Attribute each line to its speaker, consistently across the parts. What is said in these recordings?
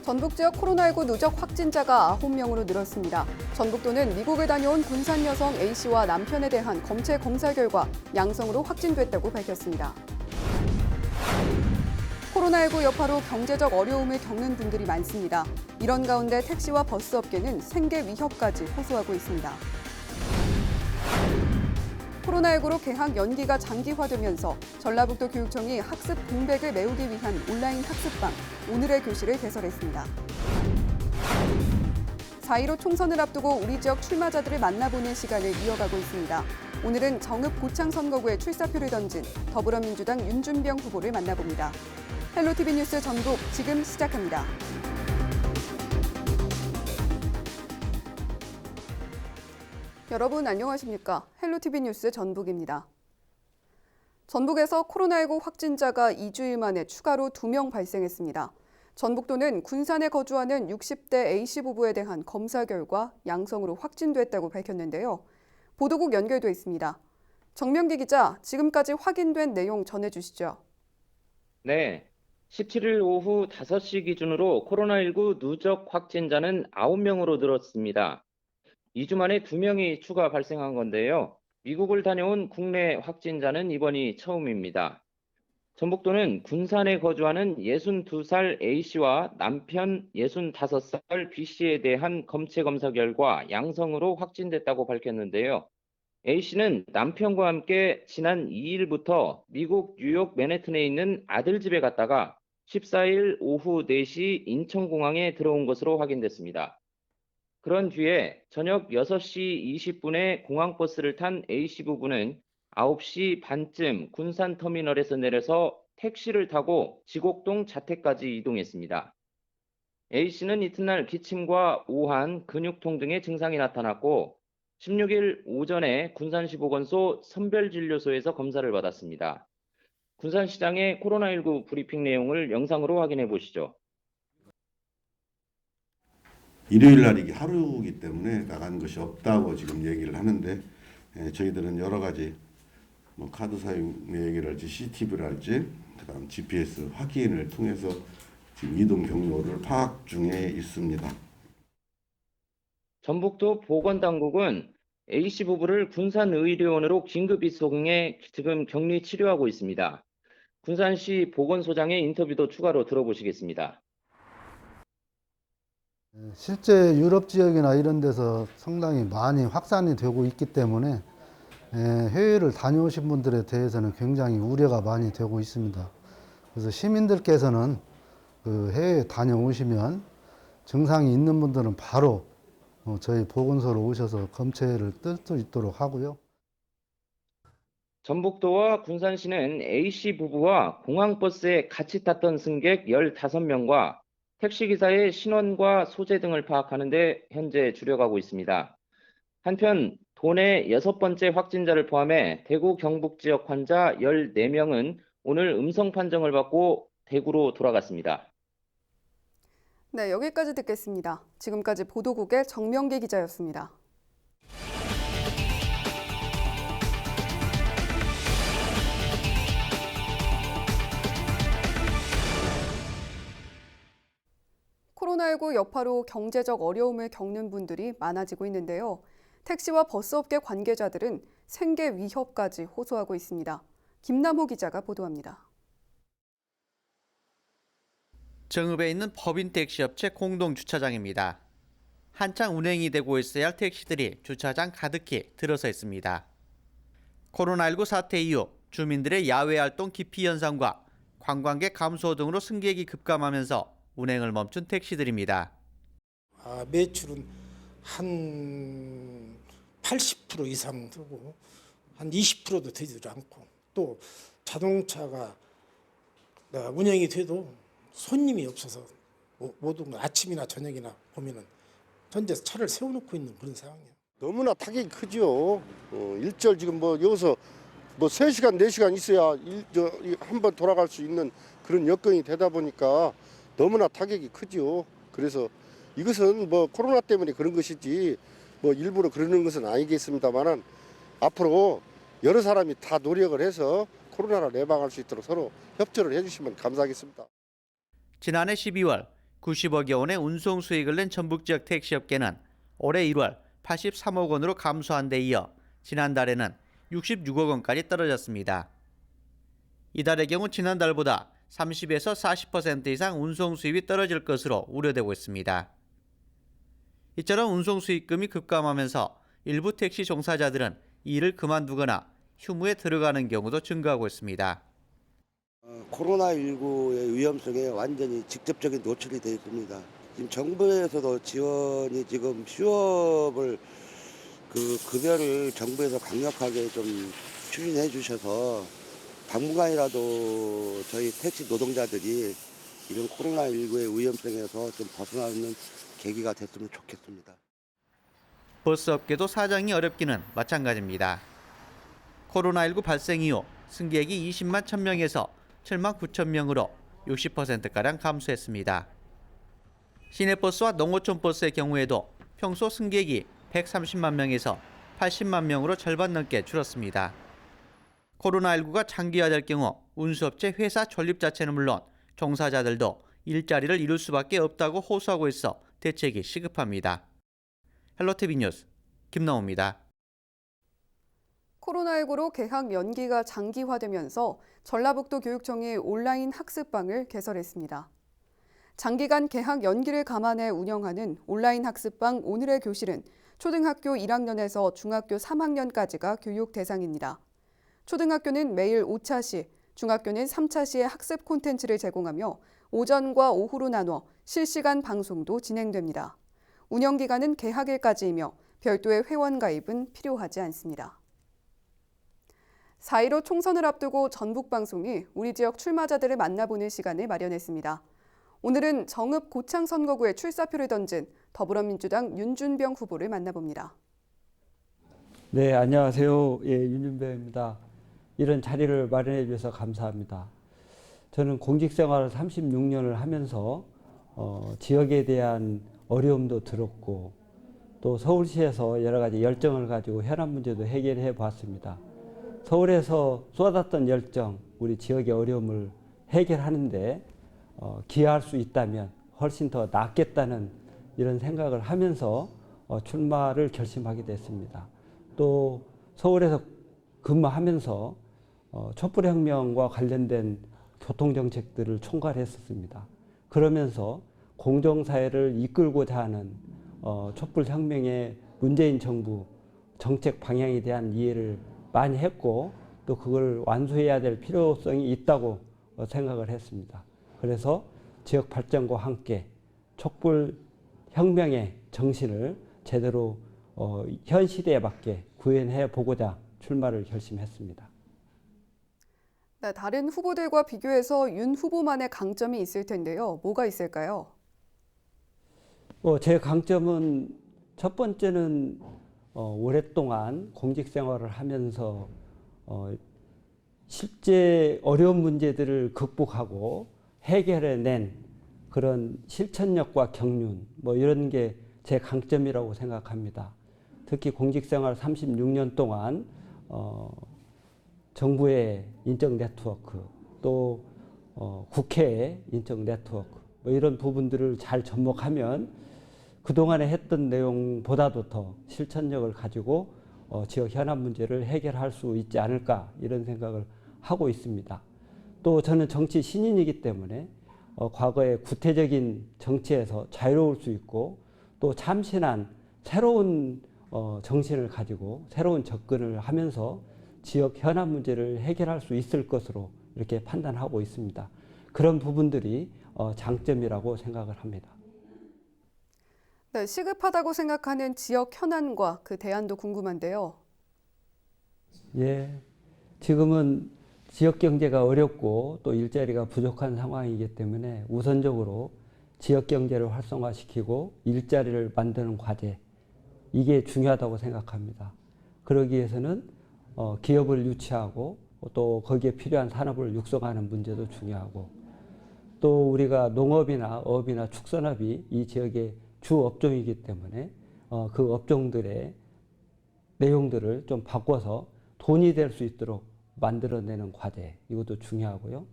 Speaker 1: 전북 지역 코로나19 누적 확진자가 9명으로 늘었습니다. 전북도는 미국을 다녀온 군산 여성 A씨와 남편에 대한 검체 검사 결과 양성으로 확진됐다고 밝혔습니다. 코로나19 여파로 경제적 어려움을 겪는 분들이 많습니다. 이런 가운데 택시와 버스 업계는 생계 위협까지 호소하고 있습니다. 코로나19로 개학 연기가 장기화되면서 전라북도 교육청이 학습 공백을 메우기 위한 온라인 학습방 오늘의 교실을 개설했습니다. 4.15 총선을 앞두고 우리 지역 출마자들을 만나보는 시간을 이어가고 있습니다. 오늘은 정읍 고창 선거구에 출사표를 던진 더불어민주당 윤준병 후보를 만나봅니다. 헬로티비 뉴스 전북 지금 시작합니다. 여러분 안녕하십니까? 헬로티비 뉴스 전북입니다. 전북에서 코로나19 확진자가 2주일 만에 추가로 2명 발생했습니다. 전북도는 군산에 거주하는 60대 A씨 부부에 대한 검사 결과 양성으로 확진됐다고 밝혔는데요. 보도국 연결돼 있습니다. 정명기 기자, 지금까지 확인된 내용 전해주시죠.
Speaker 2: 네, 17일 오후 5시 기준으로 코로나19 누적 확진자는 9명으로 늘었습니다. 2주 만에 2명이 추가 발생한 건데요. 미국을 다녀온 국내 확진자는 이번이 처음입니다. 전북도는 군산에 거주하는 62살 A씨와 남편 65살 B씨에 대한 검체 검사 결과 양성으로 확진됐다고 밝혔는데요. A씨는 남편과 함께 지난 2일부터 미국 뉴욕 맨해튼에 있는 아들 집에 갔다가 14일 오후 4시 인천공항에 들어온 것으로 확인됐습니다. 그런 뒤에 저녁 6시 20분에 공항버스를 탄 A씨 부부는 9시 반쯤 군산터미널에서 내려서 택시를 타고 지곡동 자택까지 이동했습니다. A씨는 이튿날 기침과 오한, 근육통 등의 증상이 나타났고 16일 오전에 군산시 보건소 선별진료소에서 검사를 받았습니다. 군산시장의 코로나19 브리핑 내용을 영상으로 확인해 보시죠.
Speaker 3: 일요일 날 이게 하루이기 때문에 나간 것이 없다고 지금 얘기를 하는데 저희들은 여러 가지 카드 사용 얘기랄지 CCTV랄지 그다음 GPS 확인을 통해서 지금 이동 경로를 파악 중에 있습니다.
Speaker 2: 전북도 보건당국은 A씨 부부를 군산의료원으로 긴급 이송해 지금 격리 치료하고 있습니다. 군산시 보건소장의 인터뷰도 추가로 들어보시겠습니다.
Speaker 4: 실제 유럽 지역이나 이런 데서 상당히 많이 확산이 되고 있기 때문에 해외를 다녀오신 분들에 대해서는 굉장히 우려가 많이 되고 있습니다. 그래서 시민들께서는 그 해외에 다녀오시면 증상이 있는 분들은 바로 저희 보건소로 오셔서 검체를 뜰 수 있도록 하고요.
Speaker 2: 전북도와 군산시는 A씨 부부와 공항버스에 같이 탔던 승객 15명과 택시기사의 신원과 소재 등을 파악하는 데 현재 주력하고 있습니다. 한편 도내 6번째 확진자를 포함해 대구 경북 지역 환자 14명은 오늘 음성 판정을 받고 대구로 돌아갔습니다.
Speaker 1: 네, 여기까지 듣겠습니다. 지금까지 보도국의 정명기 기자였습니다. 코로나19 여파로 경제적 어려움을 겪는 분들이 많아지고 있는데요. 택시와 버스업계 관계자들은 생계 위협까지 호소하고 있습니다. 김남호 기자가 보도합니다.
Speaker 5: 정읍에 있는 법인 택시업체 공동주차장입니다. 한창 운행이 되고 있어야 할 택시들이 주차장 가득히 들어서 있습니다. 코로나19 사태 이후 주민들의 야외활동 기피 현상과 관광객 감소 등으로 승객이 급감하면서 운행을 멈춘 택시들입니다.
Speaker 6: 매출은 한 80% 이상 되고 한 20%도 되지 않고 또 자동차가 운행이 돼도 손님이 없어서 모든 아침이나 저녁이나 보면은 현재 차를 세워놓고 있는 그런 상황이에요.
Speaker 7: 너무나 타격이 크죠. 일절 지금 여기서 3시간, 4시간 있어야 한번 돌아갈 수 있는 그런 여건이 되다 보니까 너무나 타격이 크죠. 그래서 이것은 코로나 때문에 그런 것이지 일부러 그러는 것은 아니겠습니다만은 앞으로 여러 사람이 다 노력을 해서 코로나를 예방할 수 있도록 서로 협조를 해주시면 감사하겠습니다.
Speaker 5: 지난해 12월 90억여 원의 운송 수익을 낸 전북 지역 택시업계는 올해 1월 83억 원으로 감소한 데 이어 지난달에는 66억 원까지 떨어졌습니다. 이달의 경우 지난달보다 30에서 40% 이상 운송 수입이 떨어질 것으로 우려되고 있습니다. 이처럼 운송 수익금이 급감하면서 일부 택시 종사자들은 일을 그만두거나 휴무에 들어가는 경우도 증가하고 있습니다.
Speaker 8: 코로나19의 위험성에 완전히 직접적인 노출이 되어 있습니다. 지금 정부에서도 지원이 지금 휴업을 급여를 정부에서 강력하게 좀 추진해 주셔서 당분간이라도 저희 택시 노동자들이 이런 코로나19의 위험성에서 좀 벗어나는 계기가 됐으면 좋겠습니다.
Speaker 5: 버스업계도 사정이 어렵기는 마찬가지입니다. 코로나19 발생 이후 승객이 20만 1,000명에서 7만 9천 명으로 60%가량 감소했습니다. 시내버스와 농어촌 버스의 경우에도 평소 승객이 130만 명에서 80만 명으로 절반 넘게 줄었습니다. 코로나19가 장기화될 경우 운수업체 회사 존립 자체는 물론 종사자들도 일자리를 잃을 수밖에 없다고 호소하고 있어 대책이 시급합니다. 헬로티비 뉴스 김나호입니다.
Speaker 1: 코로나19로 개학 연기가 장기화되면서 전라북도 교육청이 온라인 학습방을 개설했습니다. 장기간 개학 연기를 감안해 운영하는 온라인 학습방 오늘의 교실은 초등학교 1학년에서 중학교 3학년까지가 교육 대상입니다. 초등학교는 매일 5차시, 중학교는 3차시의 학습 콘텐츠를 제공하며 오전과 오후로 나눠 실시간 방송도 진행됩니다. 운영 기간은 개학일까지이며 별도의 회원 가입은 필요하지 않습니다. 4.15 총선을 앞두고 전북방송이 우리 지역 출마자들을 만나보는 시간을 마련했습니다. 오늘은 정읍 고창 선거구에 출사표를 던진 더불어민주당 윤준병 후보를 만나봅니다.
Speaker 9: 네, 안녕하세요. 예, 윤준병입니다. 이런 자리를 마련해 주셔서 감사합니다. 저는 공직생활을 36년을 하면서 지역에 대한 어려움도 들었고 또 서울시에서 여러 가지 열정을 가지고 현안 문제도 해결해 봤습니다. 서울에서 쏟았던 열정, 우리 지역의 어려움을 해결하는데 기여할 수 있다면 훨씬 더 낫겠다는 이런 생각을 하면서 출마를 결심하게 됐습니다. 또 서울에서 근무하면서 촛불혁명과 관련된 교통정책들을 총괄했었습니다. 그러면서 공정사회를 이끌고자 하는 촛불혁명의 문재인 정부 정책 방향에 대한 이해를 많이 했고 또 그걸 완수해야 될 필요성이 있다고 생각을 했습니다. 그래서 지역 발전과 함께 촛불혁명의 정신을 제대로 현 시대에 맞게 구현해 보고자 출마를 결심했습니다.
Speaker 1: 네, 다른 후보들과 비교해서 윤 후보만의 강점이 있을 텐데요. 뭐가 있을까요?
Speaker 9: 제 강점은 첫 번째는 오랫동안 공직 생활을 하면서 실제 어려운 문제들을 극복하고 해결해낸 그런 실천력과 경륜 이런 게 제 강점이라고 생각합니다. 특히 공직 생활 36년 동안 정부의 인적 네트워크 또 국회의 인적 네트워크 이런 부분들을 잘 접목하면 그동안에 했던 내용보다도 더 실천력을 가지고 지역 현안 문제를 해결할 수 있지 않을까 이런 생각을 하고 있습니다. 또 저는 정치 신인이기 때문에 과거의 구태적인 정치에서 자유로울 수 있고 또 참신한 새로운 정신을 가지고 새로운 접근을 하면서 지역 현안 문제를 해결할 수 있을 것으로 이렇게 판단하고 있습니다. 그런 부분들이 장점이라고 생각을 합니다.
Speaker 1: 네, 시급하다고 생각하는 지역 현안과 그 대안도 궁금한데요.
Speaker 9: 예, 지금은 지역 경제가 어렵고 또 일자리가 부족한 상황이기 때문에 우선적으로 지역 경제를 활성화시키고 일자리를 만드는 과제, 이게 중요하다고 생각합니다. 그러기 위해서는 기업을 유치하고 또 거기에 필요한 산업을 육성하는 문제도 중요하고 또 우리가 농업이나 어업이나 축산업이 이 지역의 주 업종이기 때문에 그 업종들의 내용들을 좀 바꿔서 돈이 될 수 있도록 만들어내는 과제, 이것도 중요하고요.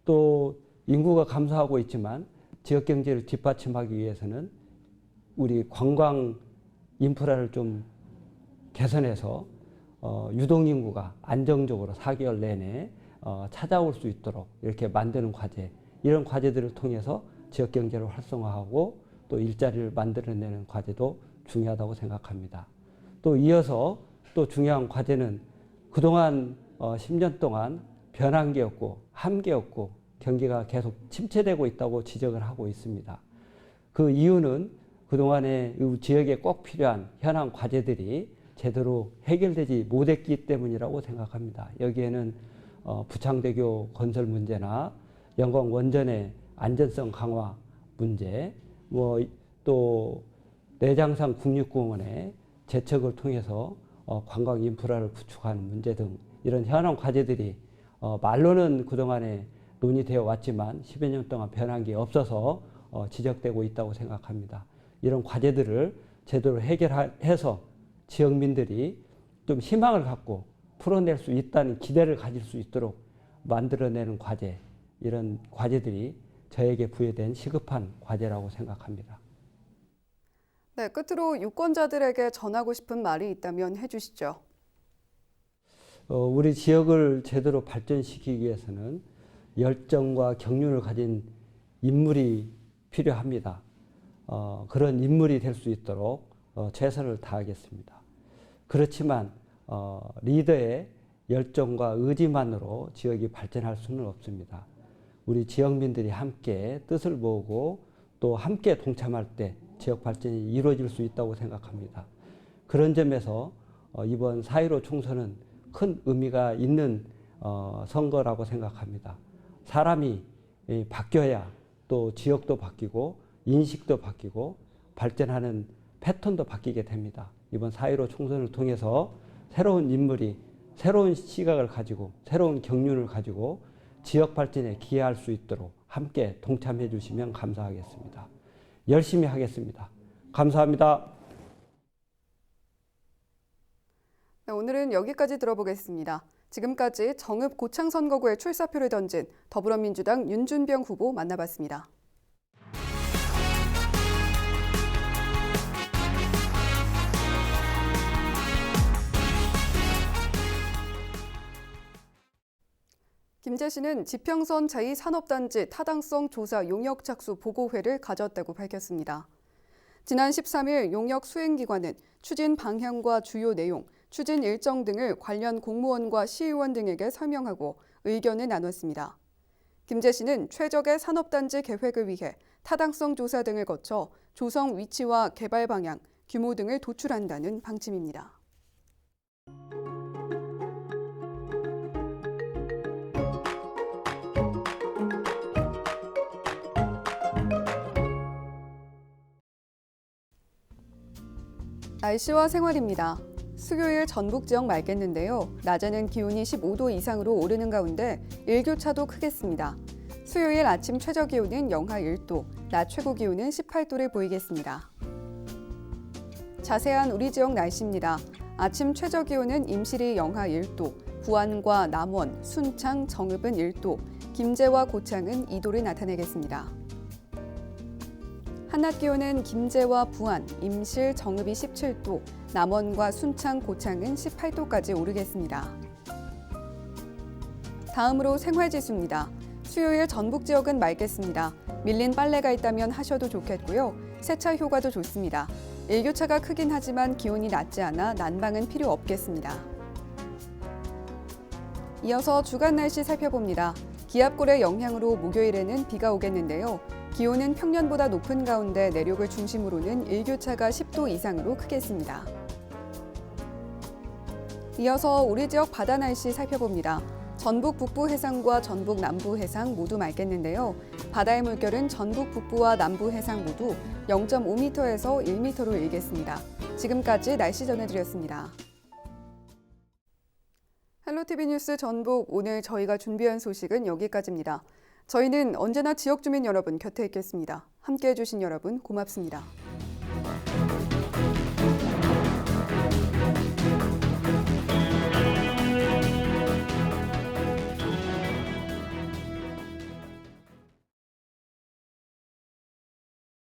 Speaker 9: 또 인구가 감소하고 있지만 지역 경제를 뒷받침하기 위해서는 우리 관광 인프라를 좀 개선해서 유동 인구가 안정적으로 4개월 내내 찾아올 수 있도록 이렇게 만드는 과제, 이런 과제들을 통해서 지역 경제를 활성화하고 또 일자리를 만들어내는 과제도 중요하다고 생각합니다. 또 이어서 또 중요한 과제는 그동안 10년 동안 변한 게 없고 한 게 없고 경기가 계속 침체되고 있다고 지적을 하고 있습니다. 그 이유는 그동안에 이 지역에 꼭 필요한 현안 과제들이 제대로 해결되지 못했기 때문이라고 생각합니다. 여기에는 부창대교 건설 문제나 영광 원전의 안전성 강화 문제, 또 내장산 국립공원의 재척을 통해서 관광 인프라를 구축하는 문제 등 이런 현안 과제들이 말로는 그동안에 논의되어 왔지만 10여 년 동안 변한 게 없어서 지적되고 있다고 생각합니다. 이런 과제들을 제대로 해결해서 지역민들이 좀 희망을 갖고 풀어낼 수 있다는 기대를 가질 수 있도록 만들어내는 과제, 이런 과제들이 저에게 부여된 시급한 과제라고 생각합니다.
Speaker 1: 네, 끝으로 유권자들에게 전하고 싶은 말이 있다면 해주시죠.
Speaker 9: 우리 지역을 제대로 발전시키기 위해서는 열정과 경륜을 가진 인물이 필요합니다. 그런 인물이 될 수 있도록 최선을 다하겠습니다. 그렇지만 리더의 열정과 의지만으로 지역이 발전할 수는 없습니다. 우리 지역민들이 함께 뜻을 모으고 또 함께 동참할 때 지역 발전이 이루어질 수 있다고 생각합니다. 그런 점에서 이번 4.15 총선은 큰 의미가 있는 선거라고 생각합니다. 사람이 바뀌어야 또 지역도 바뀌고 인식도 바뀌고 발전하는 패턴도 바뀌게 됩니다. 이번 4.15 총선을 통해서 새로운 인물이 새로운 시각을 가지고 새로운 경륜을 가지고 지역 발전에 기여할 수 있도록 함께 동참해 주시면 감사하겠습니다. 열심히 하겠습니다. 감사합니다.
Speaker 1: 네, 오늘은 여기까지 들어보겠습니다. 지금까지 정읍 고창선거구에 출사표를 던진 더불어민주당 윤준병 후보 만나봤습니다. 김제시는 지평선 제2산업단지 타당성 조사 용역 착수 보고회를 가졌다고 밝혔습니다. 지난 13일 용역 수행기관은 추진 방향과 주요 내용, 추진 일정 등을 관련 공무원과 시의원 등에게 설명하고 의견을 나눴습니다. 김제시는 최적의 산업단지 계획을 위해 타당성 조사 등을 거쳐 조성 위치와 개발 방향, 규모 등을 도출한다는 방침입니다. 날씨와 생활입니다. 수요일 전북 지역 맑겠는데요. 낮에는 기온이 15도 이상으로 오르는 가운데 일교차도 크겠습니다. 수요일 아침 최저 기온은 영하 1도, 낮 최고 기온은 18도를 보이겠습니다. 자세한 우리 지역 날씨입니다. 아침 최저 기온은 임실이 영하 1도, 부안과 남원, 순창, 정읍은 1도, 김제와 고창은 2도를 나타내겠습니다. 한낮 기온은 김제와 부안, 임실, 정읍이 17도, 남원과 순창, 고창은 18도까지 오르겠습니다. 다음으로 생활지수입니다. 수요일 전북 지역은 맑겠습니다. 밀린 빨래가 있다면 하셔도 좋겠고요. 세차 효과도 좋습니다. 일교차가 크긴 하지만 기온이 낮지 않아 난방은 필요 없겠습니다. 이어서 주간 날씨 살펴봅니다. 기압골의 영향으로 목요일에는 비가 오겠는데요. 기온은 평년보다 높은 가운데 내륙을 중심으로는 일교차가 10도 이상으로 크겠습니다. 이어서 우리 지역 바다 날씨 살펴봅니다. 전북 북부 해상과 전북 남부 해상 모두 맑겠는데요. 바다의 물결은 전북 북부와 남부 해상 모두 0.5m에서 1m로 일겠습니다. 지금까지 날씨 전해드렸습니다. 헬로티비 뉴스 전북, 오늘 저희가 준비한 소식은 여기까지입니다. 저희는 언제나 지역 주민 여러분 곁에 있겠습니다. 함께해 주신 여러분 고맙습니다.